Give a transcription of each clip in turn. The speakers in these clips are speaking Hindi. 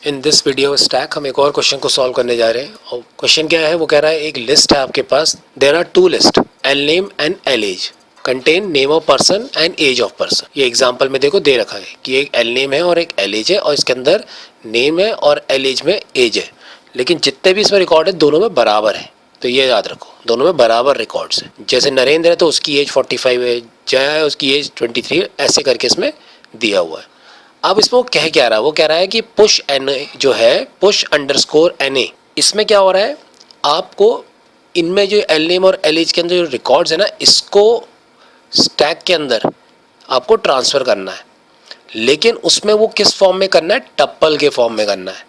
इन दिस वीडियो स्टैक हम एक और क्वेश्चन को सॉल्व करने जा रहे हैं। और क्वेश्चन क्या है, वो कह रहा है एक लिस्ट है आपके पास। There are two list, L name and L age, contain name of person and age of person. ये एग्जांपल में देखो दे रखा है कि एक एल नेम है और एक एल एज है, और इसके अंदर नेम है और एल एज में एज है, लेकिन जितने भी इसमें रिकॉर्ड है दोनों में बराबर है। तो ये याद रखो, दोनों में बराबर रिकॉर्ड्स हैं। जैसे नरेंद्र है तो उसकी एज 45 है, जया है उसकी एज 23, ऐसे करके इसमें दिया हुआ है। अब इसमें वो कह क्या रहा है, वो कह रहा है कि पुश एन जो है, पुश अंडरस्कोर एन ए, इसमें क्या हो रहा है, आपको इनमें जो एल नेम और एल एज के अंदर जो रिकॉर्ड्स है ना, इसको स्टैक के अंदर आपको ट्रांसफ़र करना है। लेकिन उसमें वो किस फॉर्म में करना है, टप्पल के फॉर्म में करना है,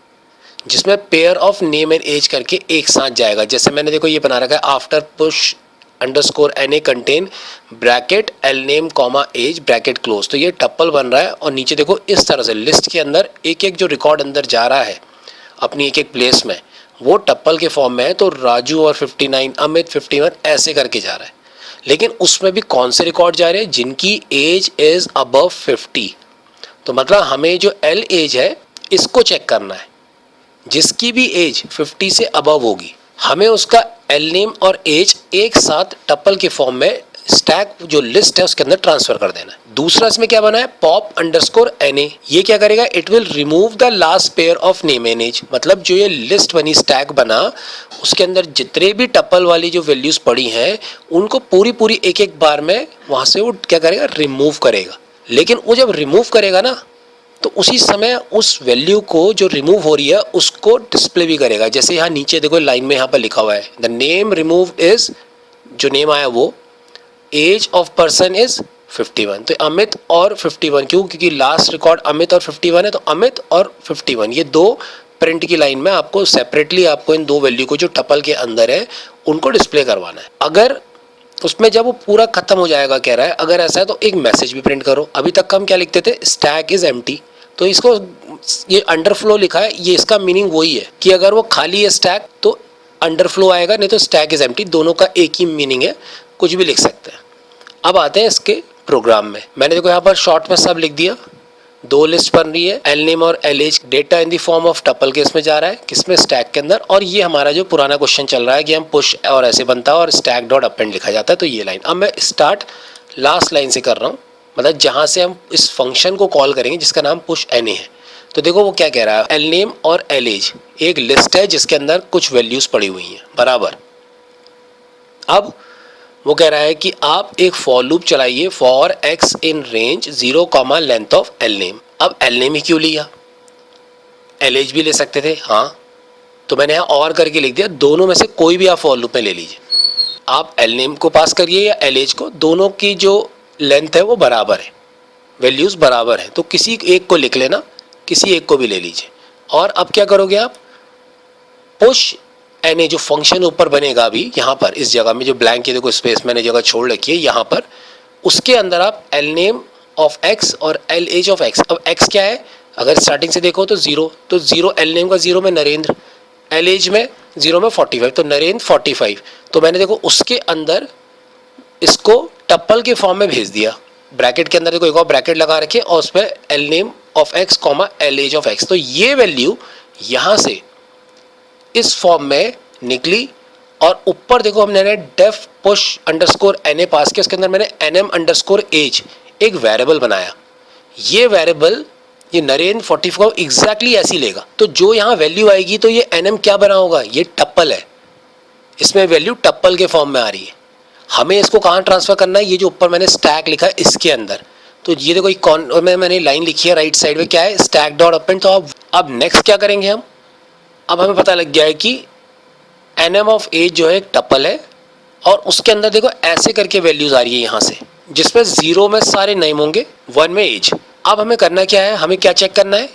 जिसमें pair of name and age करके एक साथ जाएगा। जैसे मैंने देखो ये बना रखा है, after push underscore N A contain bracket L name comma age bracket close. तो ये टप्पल बन रहा है, और नीचे देखो इस तरह से लिस्ट के अंदर एक एक जो रिकॉर्ड अंदर जा रहा है अपनी एक एक प्लेस में, वो टप्पल के फॉर्म में है। तो राजू और 59, अमित 51, ऐसे करके जा रहा है। लेकिन उसमें भी कौन से रिकॉर्ड जा रहे हैं, जिनकी एज इज अबव 50। तो मतलब हमें जो एल एज है इसको चेक करना है, जिसकी भी एज 50 से अबव होगी, हमें उसका एल नेम और एज एक साथ टप्पल के फॉर्म में स्टैक जो लिस्ट है उसके अंदर ट्रांसफर कर देना है। दूसरा इसमें क्या बना है, पॉप अंडरस्कोर एन ए, ये क्या करेगा, it will remove the last pair of name and age. मतलब जो ये लिस्ट बनी, स्टैक बना, उसके अंदर जितने भी टप्पल वाली जो वैल्यूज पड़ी हैं उनको पूरी पूरी एक एक बार में वहां से वो क्या करेगा, रिमूव करेगा। लेकिन वो जब रिमूव करेगा ना, तो उसी समय उस वैल्यू को जो रिमूव हो रही है उसको डिस्प्ले भी करेगा। जैसे यहाँ नीचे देखो लाइन में यहाँ पर लिखा हुआ है, द नेम रिमूव इज, जो नेम आया वो, एज ऑफ पर्सन इज 51। तो अमित और 51, क्यों, क्योंकि लास्ट रिकॉर्ड अमित और 51 है, तो अमित और 51 ये दो प्रिंट की लाइन में आपको सेपरेटली आपको इन दो वैल्यू को जो टपल के अंदर है उनको डिस्प्ले करवाना है। अगर उसमें जब वो पूरा खत्म हो जाएगा, कह रहा है अगर ऐसा है तो एक मैसेज भी प्रिंट करो। अभी तक हम क्या लिखते थे, स्टैक इज एम्प्टी, तो इसको ये अंडरफ्लो लिखा है, ये इसका मीनिंग वही है कि अगर वो खाली है स्टैक तो अंडरफ्लो आएगा, नहीं तो स्टैक इज एम्प्टी। दोनों का एक ही मीनिंग है, कुछ भी लिख सकते हैं। अब आते हैं इसके प्रोग्राम में। मैंने देखो यहाँ पर शॉर्ट में सब लिख दिया। दो लिस्ट बन रही है, एल नेम और L age, data in the form of tuple के इसमें जा रहा है, किसमें, स्टैक के अंदर। और ये हमारा जो पुराना क्वेश्चन चल रहा है कि हम पुश और ऐसे बनता है और स्टैक डॉट अपेंड लिखा जाता है। तो ये लाइन अब मैं स्टार्ट लास्ट लाइन से कर रहा हूँ, मतलब जहाँ से हम इस फंक्शन को कॉल करेंगे जिसका नाम पुश एन ए है। तो देखो वो क्या कह रहा है, एल नेम और एल एज एक लिस्ट है जिसके अंदर कुछ वैल्यूज पड़ी हुई हैं बराबर। अब वो कह रहा है कि आप एक फॉर लूप चलाइए for x in range 0, length of L name. अब एल नेम ही क्यों लिया, एल एज भी ले सकते थे, हाँ, तो मैंने यहाँ और करके लिख दिया। दोनों में से कोई भी आप फॉर लूप में ले लीजिए, आप एल नेम को पास करिए या एल एज को, दोनों की जो लेंथ है वो बराबर है, वैल्यूज बराबर है, तो किसी एक को लिख लेना, किसी एक को भी ले लीजिए। और अब क्या करोगे आप, पुश एन ए जो फंक्शन ऊपर बनेगा अभी यहाँ पर इस जगह में, जो ब्लैंक की देखो स्पेस मैंने जगह छोड़ रखी है यहाँ पर, उसके अंदर आप एल नेम ऑफ एक्स और एल एज ऑफ एक्स। अब एक्स क्या है, अगर स्टार्टिंग से देखो तो 0, तो 0 एल नेम का 0 में नरेंद्र, एल एज में 0 में 45, तो नरेंद्र 45। तो मैंने देखो उसके अंदर इसको टप्पल के फॉर्म में भेज दिया, ब्रैकेट के अंदर देखो एक और ब्रैकेट लगा रखे और उसमें L name of X comma L age of X. तो ये वैल्यू यहाँ से इस फॉर्म में निकली। और ऊपर देखो हमने def push underscore N A pass किया, उसके अंदर मैंने एन एम अंडरस्कोर एज एक वेरिएबल बनाया। ये वेरिएबल ये नरेंद्र 45 को एग्जैक्टली ऐसी लेगा, तो जो यहाँ वैल्यू आएगी तो ये एन एम क्या बना होगा, ये टप्पल है, इसमें वैल्यू टप्पल के फॉर्म में आ रही है। हमें इसको कहाँ ट्रांसफर करना है, ये जो ऊपर मैंने स्टैक लिखा है इसके अंदर। तो ये देखो कौन मैंने लाइन लिखी है राइट साइड में, क्या है, स्टैक डॉट अपेंड। तो अब नेक्स्ट क्या करेंगे हम, अब हमें पता लग गया है कि एन एम ऑफ एज जो है एक टप्पल है, और उसके अंदर देखो ऐसे करके वैल्यूज आ रही है यहाँ से, जिसमें 0 में सारे नेम होंगे, 1 में एज। अब हमें करना क्या है, हमें क्या चेक करना है,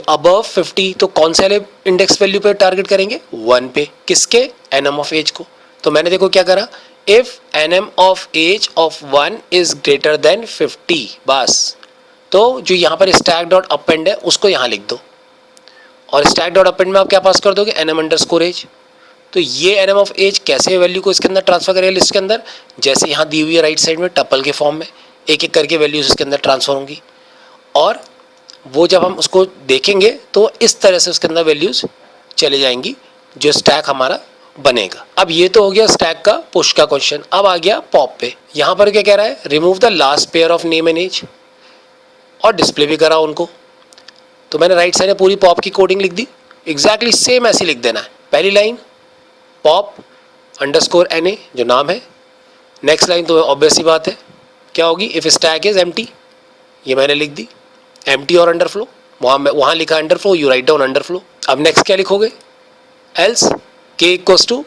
अबव 50, तो कौन से वाले इंडेक्स वैल्यू पे टारगेट करेंगे, 1 पे, किसके, एन एम ऑफ एज को। तो मैंने देखो क्या करा, if N M of age of 1 is greater than 50, बस। तो जो यहाँ पर स्टैक डॉट अपेंड है उसको यहाँ लिख दो, और स्टैक डॉट अपेंड में आप क्या पास कर दोगे, एन एम अंडरस्कोर एज। तो ये एन एम ऑफ एज कैसे वैल्यू को इसके अंदर ट्रांसफर करेगा लिस्ट के अंदर, जैसे यहाँ दी हुई है राइट साइड में टप्पल के फॉर्म में, एक एक करके वैल्यूज इसके अंदर ट्रांसफर होंगी। और वो जब हम उसको देखेंगे तो इस तरह से उसके अंदर वैल्यूज चले जाएंगी जो स्टैक हमारा बनेगा। अब ये तो हो गया स्टैक का पुश का क्वेश्चन। अब आ गया पॉप पे। यहाँ पर क्या कह रहा है, remove the last pair of name and age, और डिस्प्ले भी करा उनको। तो मैंने राइट साइड में पूरी पॉप की कोडिंग लिख दी, एग्जैक्टली सेम ऐसी लिख देना है। पहली लाइन पॉप अंडरस्कोर NA जो नाम है, नेक्स्ट लाइन तो ऑब्वियस सी बात है क्या होगी, इफ स्टैक इज एम्प्टी, ये मैंने लिख दी, एम्प्टी और अंडरफ्लो, वहाँ लिखा underflow, you write down underflow. अब नेक्स्ट क्या लिखोगे, else k equals to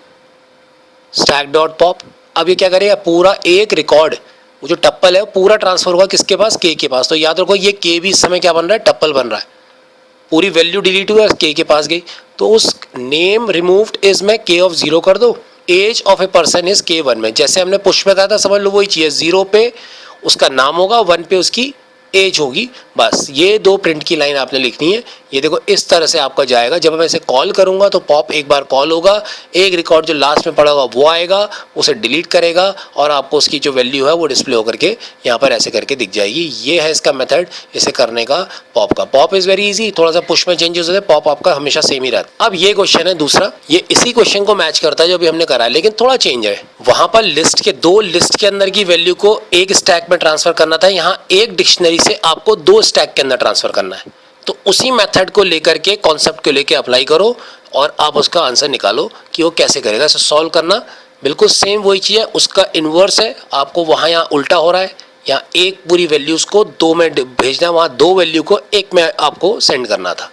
stack dot pop. अब ये क्या करेगा, पूरा एक रिकॉर्ड, वो जो टप्पल है वो पूरा ट्रांसफर होगा किसके पास, k के पास। तो याद रखो ये k भी इस समय क्या बन रहा है, टप्पल बन रहा है। पूरी वैल्यू डिलीट हुआ, k के पास गई, तो उस नेम रिमूव्ड इज में k ऑफ 0 कर दो, age of a person is k1 में। जैसे हमने पुश में बताया था, समझ लो वही चीज़, 0 पे उसका नाम होगा, 1 पे उसकी एज होगी। बस ये दो प्रिंट की लाइन आपने लिखनी है। ये देखो इस तरह से आपका जाएगा। जब मैं इसे कॉल करूंगा तो पॉप एक बार कॉल होगा, एक रिकॉर्ड जो लास्ट में पड़ा होगा वो आएगा, उसे डिलीट करेगा और आपको उसकी जो वैल्यू है वो डिस्प्ले होकर के यहाँ पर ऐसे करके दिख जाएगी। ये है इसका मेथड इसे करने का पॉप का। पॉप इज वेरी इजी, थोड़ा सा पुश में चेंजेस होते हैं, पॉप आपका हमेशा सेम ही रहता है। अब ये क्वेश्चन है दूसरा, ये इसी क्वेश्चन को मैच करता है जो अभी हमने करा है, लेकिन थोड़ा चेंज है। वहां पर लिस्ट के दो लिस्ट के अंदर की वैल्यू को एक स्टैक में ट्रांसफर करना था, यहाँ एक डिक्शनरी से आपको दो स्टैक के अंदर ट्रांसफर करना है। तो उसी मेथड को लेकर के, कॉन्सेप्ट को लेकर अप्लाई करो और आप उसका आंसर निकालो कि वो कैसे करेगा। इसे सॉल्व करना बिल्कुल सेम वही चीज़ है, उसका इन्वर्स है। आपको वहाँ यहाँ उल्टा हो रहा है, यहाँ एक पूरी वैल्यूज़ को दो में भेजना, वहाँ दो वैल्यू को एक में आपको सेंड करना था।